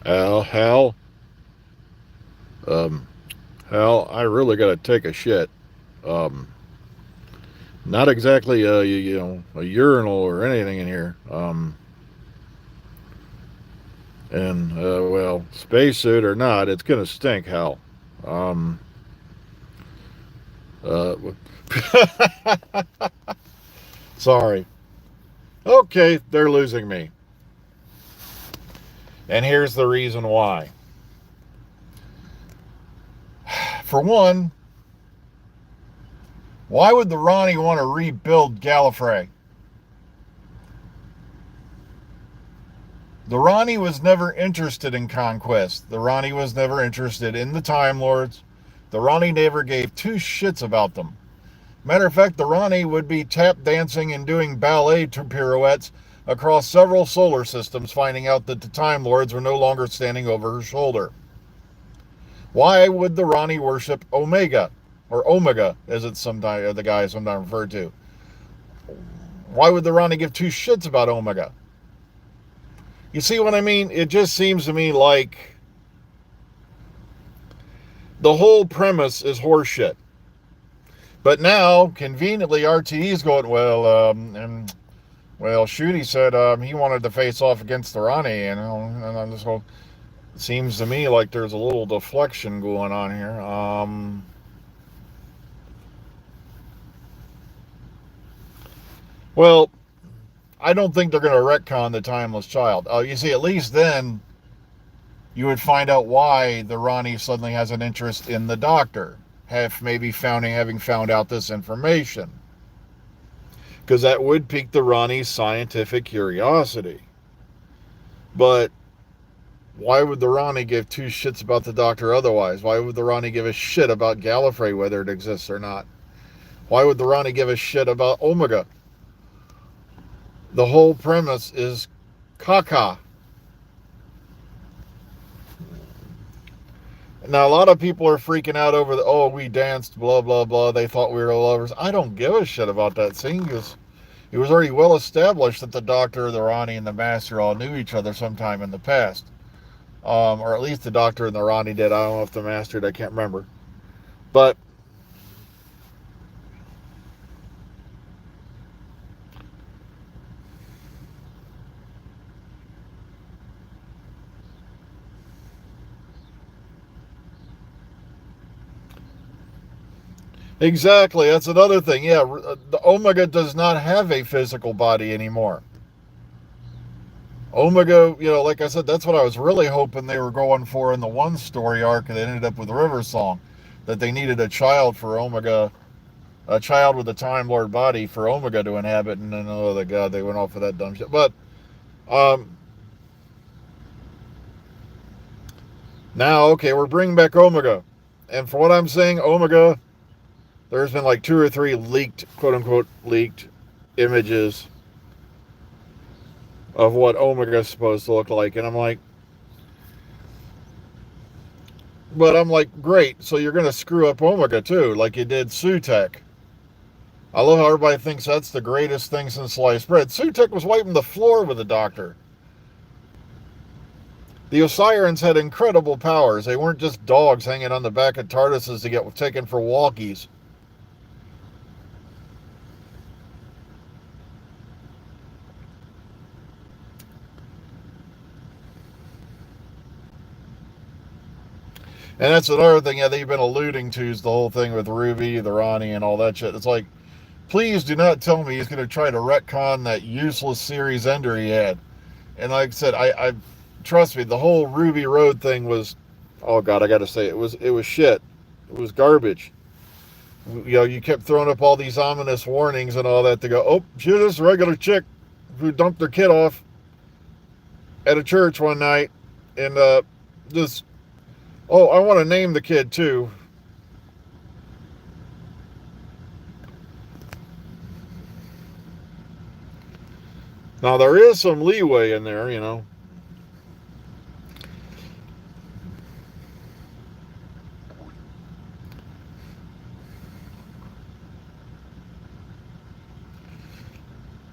Hal, um, Hal, I really got to take a shit. Um, Not exactly a urinal or anything in here. And well, spacesuit or not, it's gonna stink, Hal. Um, uh, Sorry. Okay, they're losing me, and here's the reason why. For one, why would the Rani want to rebuild Gallifrey? The Rani was never interested in conquest. The Rani was never interested in the Time Lords. The Rani never gave two shits about them. Matter of fact, the Rani would be tap dancing and doing ballet pirouettes across several solar systems, finding out that the Time Lords were no longer standing over her shoulder. Why would the Rani worship Omega, or Omega, as it's sometimes the guy is sometimes referred to? Why would the Rani give two shits about Omega? You see what I mean? It just seems to me like the whole premise is horseshit. But now, conveniently, RTE's going, well, Shooty said he wanted to face off against the Rani, and I'm just going, it seems to me like there's a little deflection going on here. Well, I don't think they're going to retcon the Timeless Child. You see, at least then you would find out why the Rani suddenly has an interest in the Doctor, having found out this information, because that would pique the Rani's scientific curiosity. But why would the Rani give two shits about the Doctor otherwise? Why would the Rani give a shit about Gallifrey, whether it exists or not? Why would the Rani give a shit about Omega? The whole premise is caca. Now, a lot of people are freaking out over we danced, blah, blah, blah. They thought we were lovers. I don't give a shit about that scene because it was already well established that the Doctor, the Rani, and the Master all knew each other sometime in the past. Or at least the Doctor and the Rani did. I don't know if the Master did. I can't remember. But exactly, that's another thing. Yeah, the Omega does not have a physical body anymore. Omega, like I said, that's what I was really hoping they were going for in the one story arc that ended up with River Song, that they needed a child for Omega, a child with a Time Lord body for Omega to inhabit, and then oh the god, they went off of that dumb shit. But um, now, okay, we're bringing back Omega, and for what I'm saying, Omega, there's been like two or three leaked, quote unquote, leaked images of what Omega is supposed to look like, and I'm like, great, so you're gonna screw up Omega too, like you did Sutek. I love how everybody thinks that's the greatest thing since sliced bread. Sutek was wiping the floor with the Doctor. The Osirans had incredible powers. They weren't just dogs hanging on the back of TARDISes to get taken for walkies. And that's another thing that they've been alluding to is the whole thing with Ruby, the Rani, and all that shit. It's like, please do not tell me he's going to try to retcon that useless series ender he had. And like I said, I trust me, the whole Ruby Road thing was, oh god, I got to say, it was shit. It was garbage. You kept throwing up all these ominous warnings and all that to go, oh, she's just a regular chick who dumped her kid off at a church one night, and just, oh, I want to name the kid too. Now there is some leeway in there.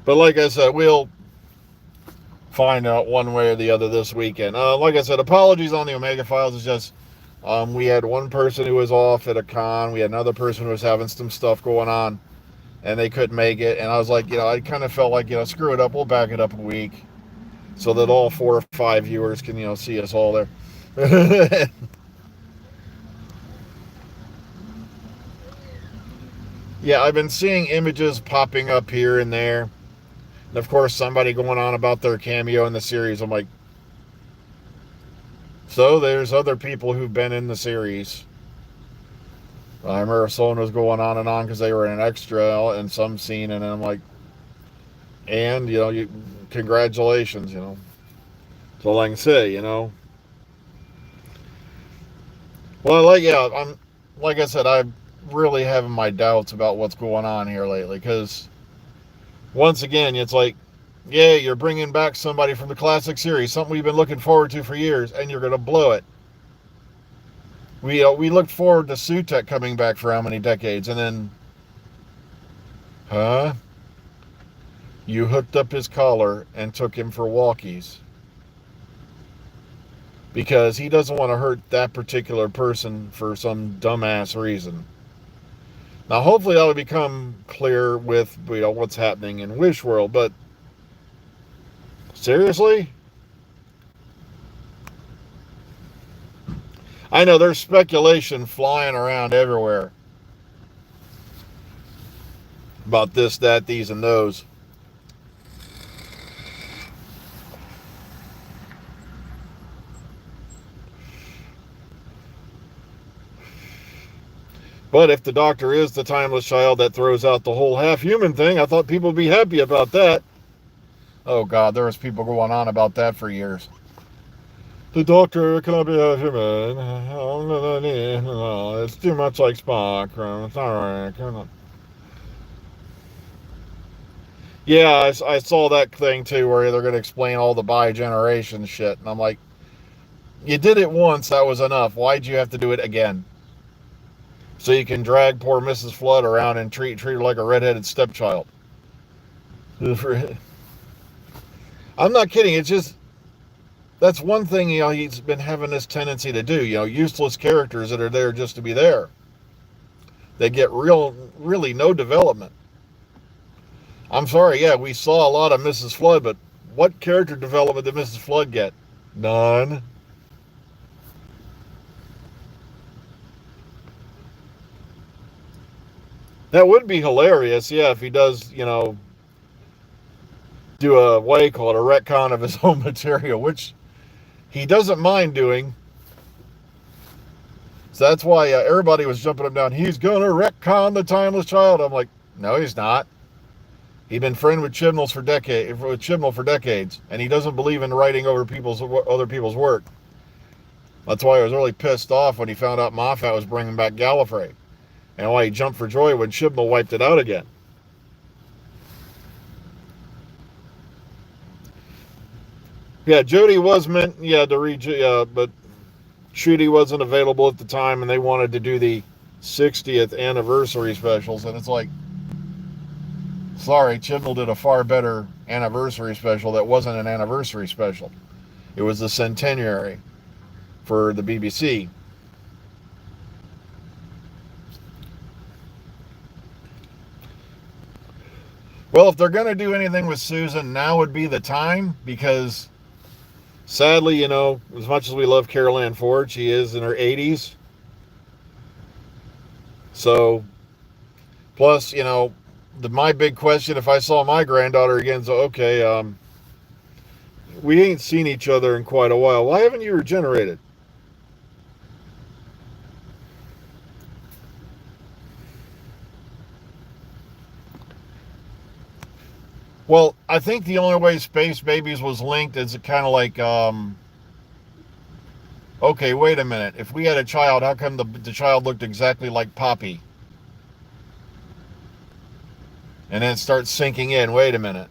But like I said, find out one way or the other this weekend. Like I said, apologies on the Omega Files. It's just we had one person who was off at a con. We had another person who was having some stuff going on, and they couldn't make it. And I was like, I kind of felt like, screw it up. We'll back it up a week so that all 4 or 5 viewers can, see us all there. Yeah, I've been seeing images popping up here and there. And of course, somebody going on about their cameo in the series. I'm like, so there's other people who've been in the series. I remember someone was going on and on because they were in an extra in some scene, and I'm like, and congratulations, That's all I can say, Well, I'm like I said, I'm really having my doubts about what's going on here lately because once again, it's like, yeah, you're bringing back somebody from the classic series, something we've been looking forward to for years, and you're going to blow it. We looked forward to Sutek coming back for how many decades, and then, huh? You hooked up his collar and took him for walkies because he doesn't want to hurt that particular person for some dumbass reason. Now, hopefully that'll become clear with what's happening in Wish World, but seriously? I know there's speculation flying around everywhere about this, that, these, and those. But if the Doctor is the timeless child, that throws out the whole half-human thing. I thought people would be happy about that. Oh, God, there was people going on about that for years. The Doctor cannot be half-human. It's too much like Spock. It's not right. Yeah, I saw that thing, too, where they're going to explain all the bi-generation shit. And I'm like, you did it once, that was enough. Why'd you have to do it again? So you can drag poor Mrs. Flood around and treat her like a redheaded stepchild. I'm not kidding. It's just, that's one thing, he's been having this tendency to do. Useless characters that are there just to be there. They get really no development. I'm sorry, yeah, we saw a lot of Mrs. Flood, but what character development did Mrs. Flood get? None. That would be hilarious, yeah, if he does, do a, what do you call it, a retcon of his own material, which he doesn't mind doing. So that's why everybody was jumping up and down. He's going to retcon the timeless child. I'm like, no, he's not. He's been friends with Chibnall for decades, and he doesn't believe in writing over other people's work. That's why I was really pissed off when he found out Moffat was bringing back Gallifrey. And why he jumped for joy when Chibnall wiped it out again. Yeah, Jodie was meant, to read, but Trudy wasn't available at the time, and they wanted to do the 60th anniversary specials, and it's like, sorry, Chibnall did a far better anniversary special that wasn't an anniversary special. It was the centenary for the BBC. Well, if they're going to do anything with Susan, now would be the time, because sadly, as much as we love Carol Ann Ford, she is in her 80s. So, plus, my big question, if I saw my granddaughter again, so, okay, we ain't seen each other in quite a while. Why haven't you regenerated? Well, I think the only way Space Babies was linked is kind of like, okay, wait a minute. If we had a child, how come the child looked exactly like Poppy? And then it starts sinking in. Wait a minute.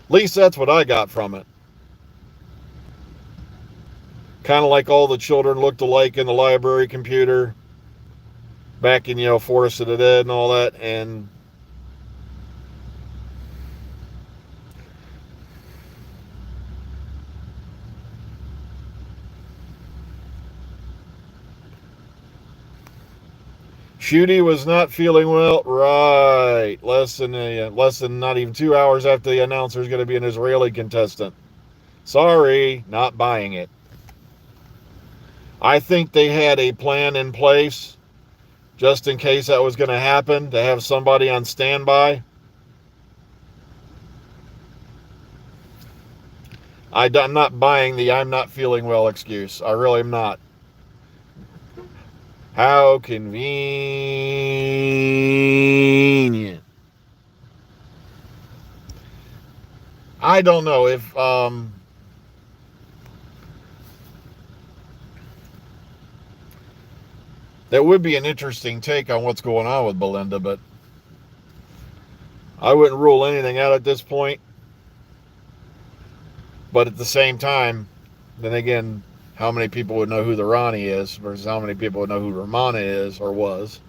At least that's what I got from it. Kind of like all the children looked alike in the library computer. Back in, Forest of the Dead and all that. And Shooty was not feeling well. Right. Less than not even 2 hours after the announcer is going to be an Israeli contestant. Sorry, not buying it. I think they had a plan in place just in case that was going to happen, to have somebody on standby. I'm not buying the "I'm not feeling well" excuse. I really am not. How convenient. I don't know if that would be an interesting take on what's going on with Belinda, but I wouldn't rule anything out at this point. But at the same time, then again, how many people would know who the Rani is versus how many people would know who Ramana is or was?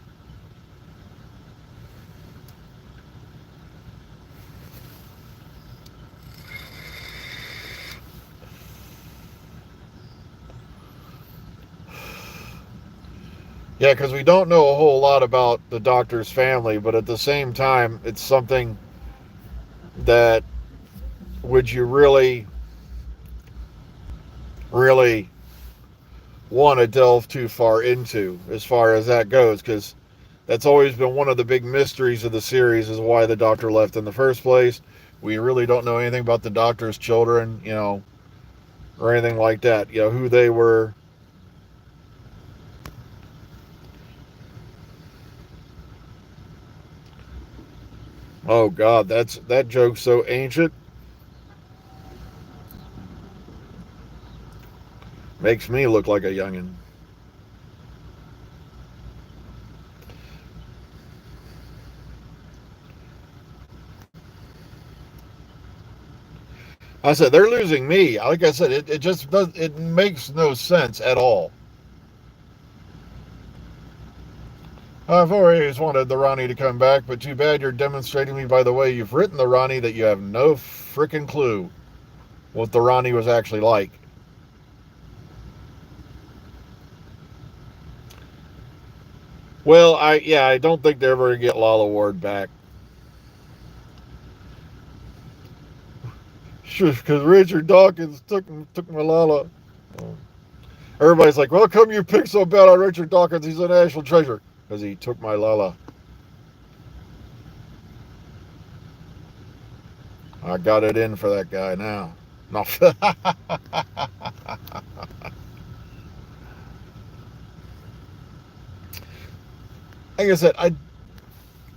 Yeah, because we don't know a whole lot about the doctor's family, but at the same time, it's something that would you really, really want to delve too far into as far as that goes? Because that's always been one of the big mysteries of the series, is why the doctor left in the first place. We really don't know anything about the doctor's children, or anything like that. Who they were. Oh God, that joke's so ancient. Makes me look like a youngin'. I said they're losing me. Like I said, it just does. It makes no sense at all. I've always wanted the Ronnie to come back, but too bad you're demonstrating me by the way you've written the Ronnie that you have no freaking clue what the Ronnie was actually like. Well, I don't think they're ever gonna get Lala Ward back. Sure, because Richard Dawkins took my Lala. Everybody's like, "Well, how come you pick so bad on Richard Dawkins? He's a national treasure because he took my Lala." I got it in for that guy now. No. Like I said,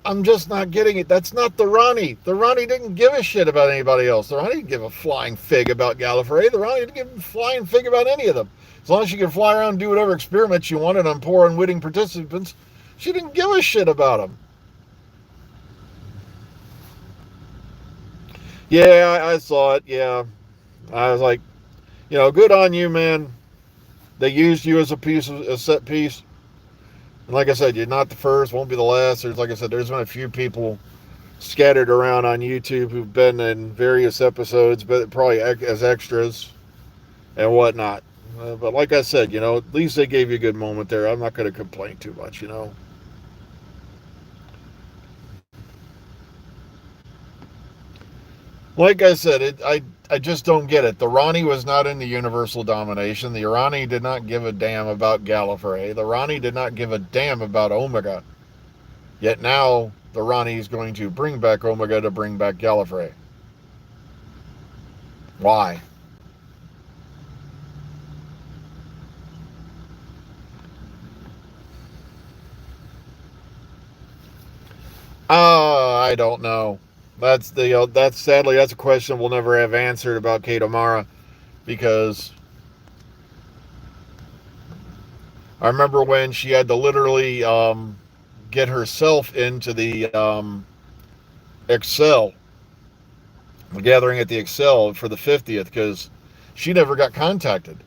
I'm just not getting it. That's not the Ronnie. The Ronnie didn't give a shit about anybody else. The Ronnie didn't give a flying fig about Gallifrey. The Ronnie didn't give a flying fig about any of them. As long as she could fly around and do whatever experiments she wanted on poor unwitting participants, she didn't give a shit about them. Yeah, I saw it. Yeah. I was like, good on you, man. They used you as a set piece. And like I said, you're not the first, won't be the last. Like I said, there's been a few people scattered around on YouTube who've been in various episodes, but probably as extras and whatnot. But like I said, at least they gave you a good moment there. I'm not going to complain too much. Like I said, I just don't get it. The Rani was not in the universal domination. The Rani did not give a damn about Gallifrey. The Rani did not give a damn about Omega. Yet now the Rani is going to bring back Omega to bring back Gallifrey. Why? I don't know. That's sadly that's a question we'll never have answered about Kate O'Mara, because I remember when she had to literally get herself into the Excel, the gathering at the Excel for the 50th, because she never got contacted.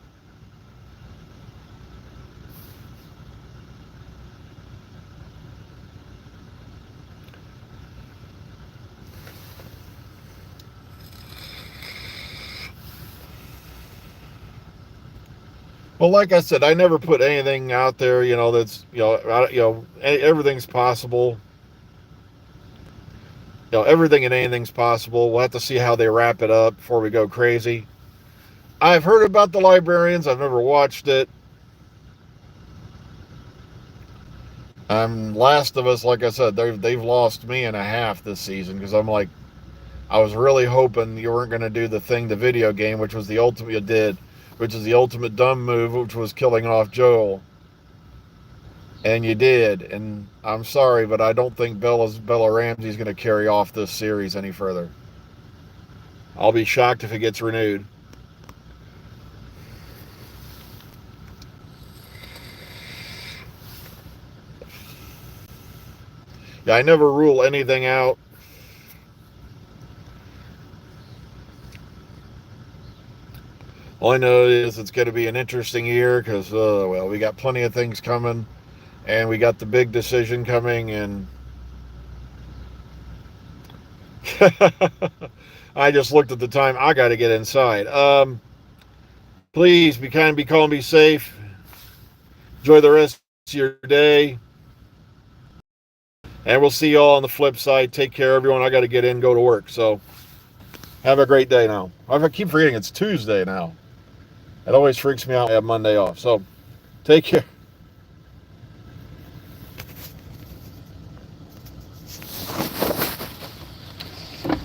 Well, like I said, I never put anything out there, that's, everything's possible. Everything and anything's possible. We'll have to see how they wrap it up before we go crazy. I've heard about the Librarians. I've never watched it. Last of Us, like I said, they've lost me and a half this season because I'm like, I was really hoping you weren't going to do the thing, the video game, which was the ultimate you did, which is the ultimate dumb move, which was killing off Joel. And you did. And I'm sorry, but I don't think Bella Ramsey's going to carry off this series any further. I'll be shocked if it gets renewed. Yeah, I never rule anything out. All I know is it's going to be an interesting year because, we got plenty of things coming, and we got the big decision coming, and I just looked at the time. I got to get inside. Please be kind, be calm, be safe. Enjoy the rest of your day. And we'll see you all on the flip side. Take care, everyone. I got to get in, go to work. So have a great day now. I keep forgetting it's Tuesday now. It always freaks me out. I have Monday off. So take care.